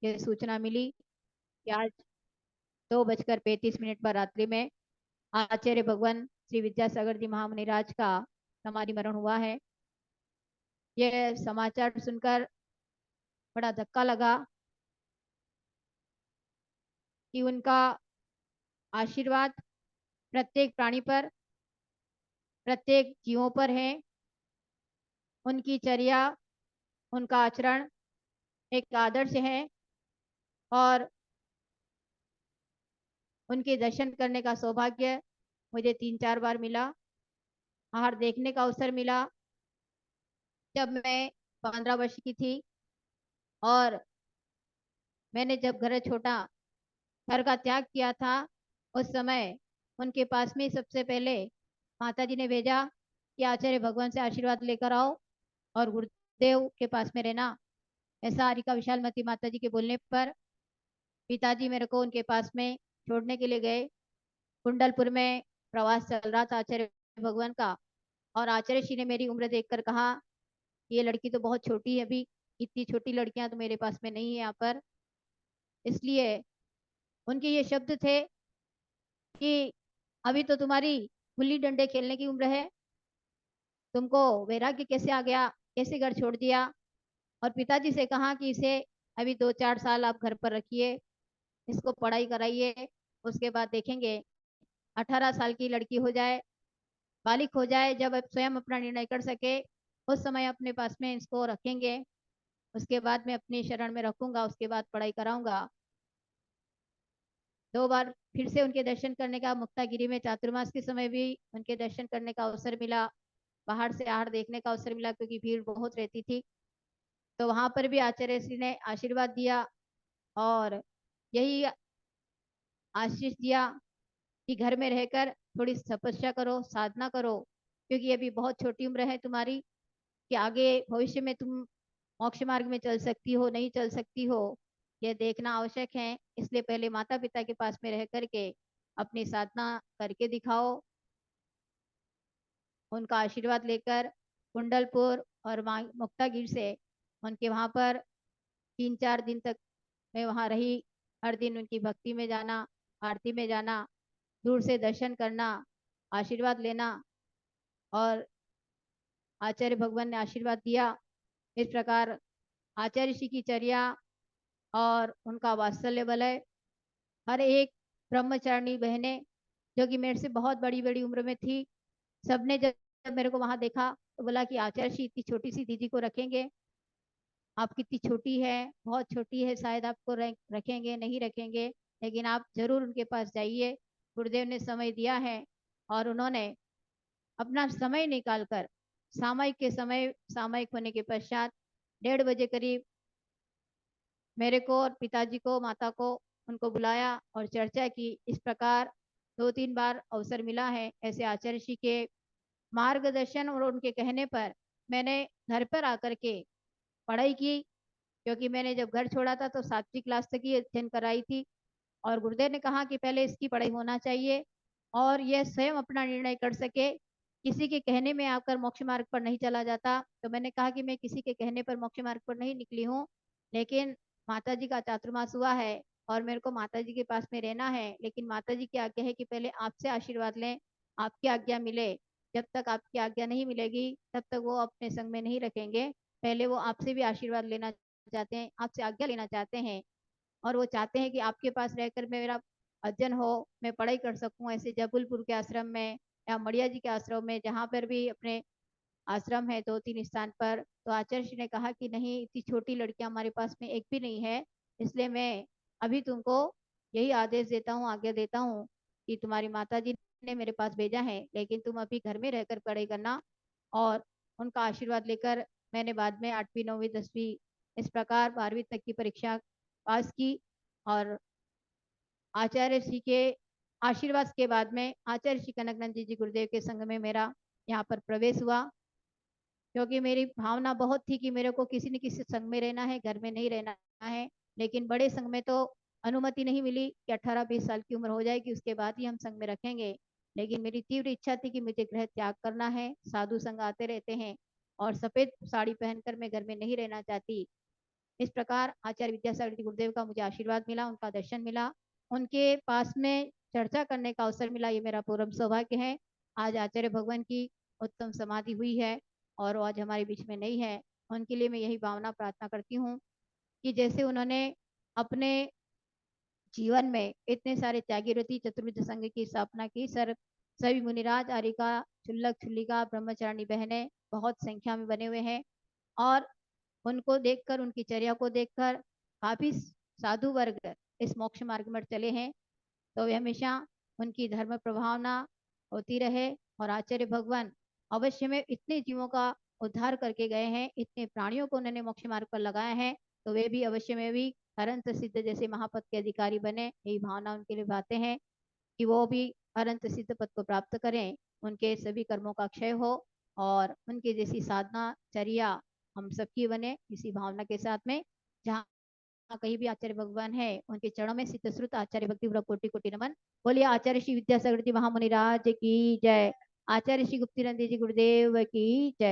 ये सूचना मिली कि आज 2:35 पर रात्रि में आचार्य भगवान श्री विद्यासागर जी महामुनिराज का समाधि मरण हुआ है। यह समाचार सुनकर बड़ा धक्का लगा कि उनका आशीर्वाद प्रत्येक प्राणी पर, प्रत्येक जीवों पर है। उनकी चर्या, उनका आचरण एक आदर्श है और उनके दर्शन करने का सौभाग्य मुझे 3-4 बार मिला। आहार देखने का अवसर मिला जब मैं 15 वर्ष की थी और मैंने जब घर का त्याग किया था, उस समय उनके पास में सबसे पहले माता जी ने भेजा कि आचार्य भगवान से आशीर्वाद लेकर आओ और गुरुदेव के पास में रहना। ऐसा हरिका विशालमती माता जी के बोलने पर पिताजी मेरे को उनके पास में छोड़ने के लिए गए। कुंडलपुर में प्रवास चल रहा था आचार्य भगवान का और आचार्य श्री ने मेरी उम्र देखकर कहा, ये लड़की तो बहुत छोटी है, अभी इतनी छोटी लड़कियां तो मेरे पास में नहीं है यहाँ पर। इसलिए उनके ये शब्द थे कि अभी तो तुम्हारी गुल्ली डंडे खेलने की उम्र है, तुमको वैराग्य कैसे आ गया, कैसे घर छोड़ दिया। और पिताजी से कहा कि इसे अभी 2-4 साल आप घर पर रखिए, इसको पढ़ाई कराइए, उसके बाद देखेंगे। 18 साल की लड़की हो जाए, बालिक हो जाए, जब स्वयं अपना निर्णय कर सके, उस समय अपने पास में इसको रखेंगे। उसके बाद मैं अपनी शरण में रखूंगा, उसके बाद पढ़ाई कराऊंगा। 2 बार फिर से उनके दर्शन करने का, मुक्तागिरी में चातुर्मास के समय भी उनके दर्शन करने का अवसर मिला। बाहर से आहार देखने का अवसर मिला क्योंकि भीड़ बहुत रहती थी। तो वहां पर भी आचार्य श्री ने आशीर्वाद दिया और यही आशीष दिया कि घर में रहकर थोड़ी तपस्या करो, साधना करो, क्योंकि अभी बहुत छोटी उम्र है तुम्हारी कि आगे भविष्य में तुम मोक्ष मार्ग में चल सकती हो, नहीं चल सकती हो, यह देखना आवश्यक है। इसलिए पहले माता पिता के पास में रह करके अपनी साधना करके दिखाओ। उनका आशीर्वाद लेकर कुंडलपुर और मुक्तागिर से उनके वहां पर 3-4 दिन तक मैं वहां रही। हर दिन उनकी भक्ति में जाना, आरती में जाना, दूर से दर्शन करना, आशीर्वाद लेना और आचार्य भगवान ने आशीर्वाद दिया। इस प्रकार आचार्य श्री की चर्या और उनका वात्सल्य वलय, हर एक ब्रह्मचारिणी बहनें जो कि मेरे से बहुत बड़ी बड़ी उम्र में थी, सबने जब मेरे को वहां देखा तो बोला कि आचार्य श्री इतनी छोटी सी दीदी को रखेंगे, आप कितनी छोटी है, बहुत छोटी है, शायद आपको रखेंगे नहीं रखेंगे, लेकिन आप जरूर उनके पास जाइए। गुरुदेव ने समय दिया है और उन्होंने अपना समय निकालकर सामयिक के समय, सामयिक होने के पश्चात 1:30 बजे करीब मेरे को और पिताजी को, माता को, उनको बुलाया और चर्चा की। इस प्रकार 2-3 बार अवसर मिला है। ऐसे आचार्य श्री के मार्गदर्शन और उनके कहने पर मैंने घर पर आकर के पढ़ाई की, क्योंकि मैंने जब घर छोड़ा था तो 7वीं क्लास तक ही अध्ययन कराई थी और गुरुदेव ने कहा कि पहले इसकी पढ़ाई होना चाहिए और यह स्वयं अपना निर्णय कर सके, किसी के कहने में आकर मोक्ष मार्ग पर नहीं चला जाता। तो मैंने कहा कि मैं किसी के कहने पर मोक्ष मार्ग पर नहीं निकली हूँ, लेकिन माता जी का चातुर्मास हुआ है और मेरे को माता जी के पास में रहना है, लेकिन माता जी की आज्ञा है कि पहले आपसे आशीर्वाद लें, आपकी आज्ञा मिले। जब तक आपकी आज्ञा नहीं मिलेगी तब तक वो अपने संग में नहीं रखेंगे। पहले वो आपसे भी आशीर्वाद लेना चाहते हैं, आपसे आज्ञा लेना चाहते हैं और वो चाहते हैं कि आपके पास रहकर मेरा अध्ययन हो, मैं पढ़ाई कर सकूं। ऐसे जबलपुर के आश्रम में या मड़िया जी के आश्रम में, जहाँ पर भी अपने आश्रम है 2-3 स्थान पर, तो आचार्य जी ने कहा कि नहीं, इतनी छोटी लड़कियां हमारे पास में एक भी नहीं है, इसलिए मैं अभी तुमको यही आदेश देता हूँ, आज्ञा देता हूँ कि तुम्हारी माता जी ने मेरे पास भेजा है, लेकिन तुम अभी घर में रहकर पढ़ाई करना। और उनका आशीर्वाद लेकर मैंने बाद में 8वीं 9वीं 10वीं इस प्रकार 12वीं तक की परीक्षा पास की और आचार्य श्री के आशीर्वाद के बाद में आचार्य श्री कनकनंद जी गुरुदेव के संग में मेरा यहाँ पर प्रवेश हुआ, क्योंकि मेरी भावना बहुत थी कि मेरे को किसी न किसी संग में रहना है, घर में नहीं रहना है। लेकिन बड़े संग में तो अनुमति नहीं मिली कि 18-20 साल की उम्र हो जाएगी उसके बाद ही हम संग में रखेंगे। लेकिन मेरी तीव्र इच्छा थी कि मुझे गृह त्याग करना है, साधु संग आते रहते हैं और सफेद साड़ी पहनकर मैं घर में नहीं रहना चाहती। इस प्रकार आचार्य विद्यासागर जी गुरुदेव का मुझे आशीर्वाद मिला, उनका दर्शन मिला, उनके पास में चर्चा करने का अवसर मिला, ये मेरा पूर्ण सौभाग्य है। आज आचार्य भगवान की उत्तम समाधि हुई है और वो आज हमारे बीच में नहीं है। उनके लिए मैं यही भावना प्रार्थना करती हूँ कि जैसे उन्होंने अपने जीवन में इतने सारे त्यागीरथी चतुर्विध संघ की स्थापना की, सभी मुनिराज, आरिका, चुल्लक, चुल्लिका, ब्रह्मचारिणी बहनें बहुत संख्या में बने हुए हैं और उनको देखकर, उनकी चर्या को देखकर काफी साधु वर्ग इस मोक्ष मार्ग में चले हैं। तो वे हमेशा उनकी धर्म प्रभावना होती रहे और आचार्य भगवान अवश्य में इतने जीवों का उद्धार करके गए हैं, इतने प्राणियों को उन्होंने मोक्ष मार्ग पर लगाया है, तो वे भी अवश्य में भी अनंत सिद्ध जैसे महापद के अधिकारी बने, यही भावना उनके लिए बातें हैं कि वो भी अनंत सिद्ध पद को प्राप्त करें, उनके सभी कर्मों का क्षय हो और उनके जैसी साधना चर्या हम सबकी बने, इसी भावना के साथ में जहाँ कहीं भी आचार्य भगवान है उनके चरणों में सिद्ध श्रुत आचार्य भक्ति कोटि कोटि नमन। बोलिए आचार्य श्री विद्यासागर जी महामुनि राज की जय, आचार्य श्री गुप्ती नंदी जी गुरुदेव की जय।